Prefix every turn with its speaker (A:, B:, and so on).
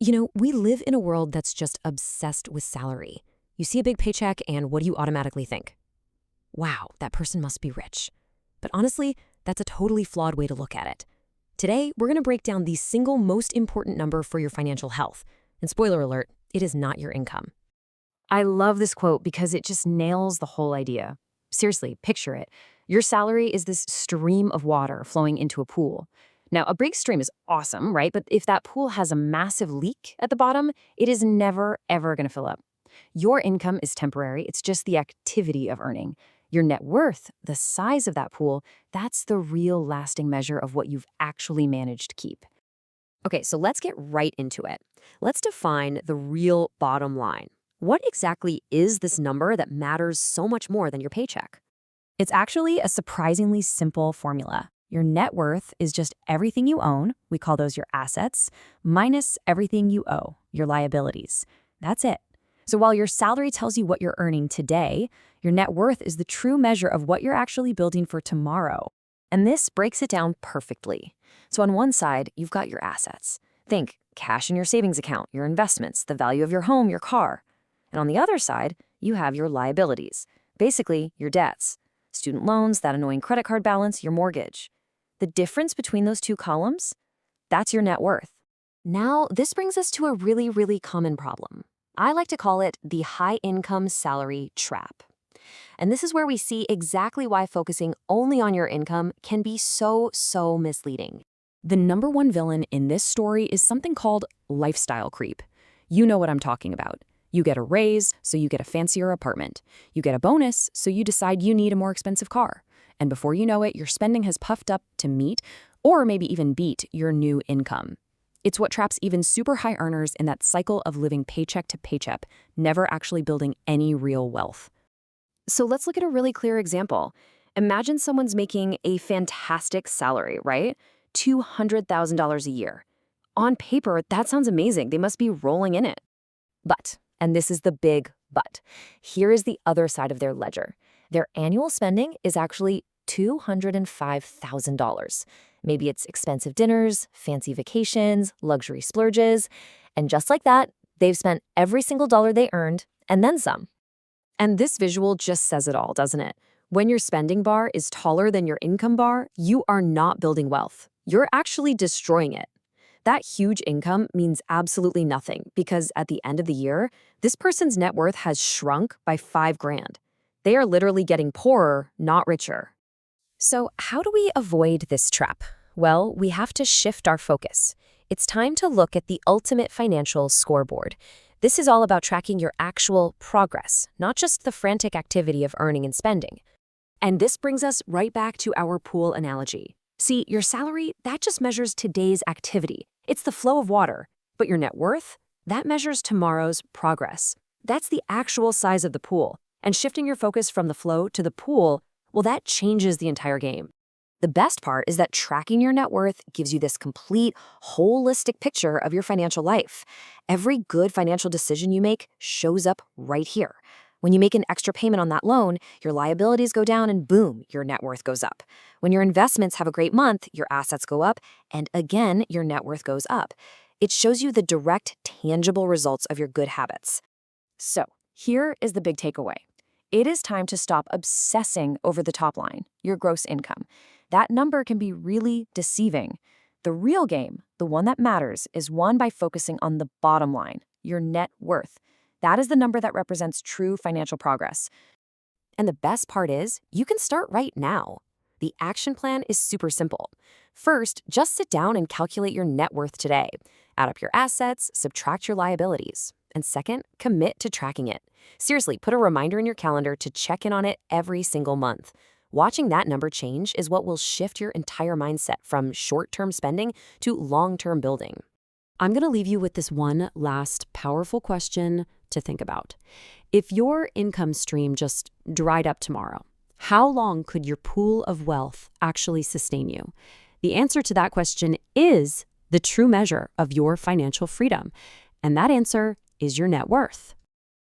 A: We live in a world that's just obsessed with salary. You see a big paycheck, and what do you automatically think? Wow, that person must be rich. But honestly, that's a totally flawed way to look at it. Today, we're going to break down the single most important number for your financial health. And spoiler alert, it is not your income.
B: I love this quote because it just nails the whole idea. Seriously, picture it. Your salary is this stream of water flowing into a pool. Now, a big stream is awesome, right? But if that pool has a massive leak at the bottom, it is never, ever going to fill up. Your income is temporary. It's just the activity of earning. Your net worth, the size of that pool, that's the real lasting measure of what you've actually managed to keep.
A: Okay, so let's get right into it. Let's define the real bottom line. What exactly is this number that matters so much more than your paycheck?
B: It's actually a surprisingly simple formula. Your net worth is just everything you own, we call those your assets, minus everything you owe, your liabilities. That's it. So while your salary tells you what you're earning today, your net worth is the true measure of what you're actually building for tomorrow. And this breaks it down perfectly. So on one side, you've got your assets. Think cash in your savings account, your investments, the value of your home, your car. And on the other side, you have your liabilities, basically your debts, student loans, that annoying credit card balance, your mortgage. The difference between those two columns, that's your net worth. Now, this brings us to a really, really common problem. I like to call it the high-income salary trap. And this is where we see exactly why focusing only on your income can be so misleading. The number one villain in this story is something called lifestyle creep. You know what I'm talking about. You get a raise, so you get a fancier apartment. You get a bonus, so you decide you need a more expensive car. And before you know it, your spending has puffed up to meet, or maybe even beat, your new income. It's what traps even super high earners in that cycle of living paycheck to paycheck, never actually building any real wealth. So let's look at a really clear example. Imagine someone's making a fantastic salary, right? $200,000 a year. On paper, that sounds amazing. They must be rolling in it. But, and this is the big but, here is the other side of their ledger. Their annual spending is actually $205,000. Maybe it's expensive dinners, fancy vacations, luxury splurges, and just like that, they've spent every single dollar they earned and then some. And this visual just says it all, doesn't it? When your spending bar is taller than your income bar, you are not building wealth. You're actually destroying it. That huge income means absolutely nothing because at the end of the year, this person's net worth has shrunk by $5,000. They are literally getting poorer, not richer. So how do we avoid this trap? Well, we have to shift our focus. It's time to look at the ultimate financial scoreboard. This is all about tracking your actual progress, not just the frantic activity of earning and spending. And this brings us right back to our pool analogy. See, your salary, that just measures today's activity. It's the flow of water. But your net worth, that measures tomorrow's progress. That's the actual size of the pool. And shifting your focus from the flow to the pool, well, that changes the entire game. The best part is that tracking your net worth gives you this complete, holistic picture of your financial life. Every good financial decision you make shows up right here. When you make an extra payment on that loan, your liabilities go down and boom, your net worth goes up. When your investments have a great month, your assets go up, and again, your net worth goes up. It shows you the direct, tangible results of your good habits. So, here is the big takeaway. It is time to stop obsessing over the top line, your gross income. That number can be really deceiving. The real game, the one that matters, is won by focusing on the bottom line, your net worth. That is the number that represents true financial progress. And the best part is, you can start right now. The action plan is super simple. First, just sit down and calculate your net worth today. Add up your assets, subtract your liabilities. And second, commit to tracking it. Seriously, put a reminder in your calendar to check in on it every single month. Watching that number change is what will shift your entire mindset from short-term spending to long-term building. I'm going to leave you with this one last powerful question to think about. If your income stream just dried up tomorrow, how long could your pool of wealth actually sustain you? The answer to that question is the true measure of your financial freedom. And that answer is your net worth.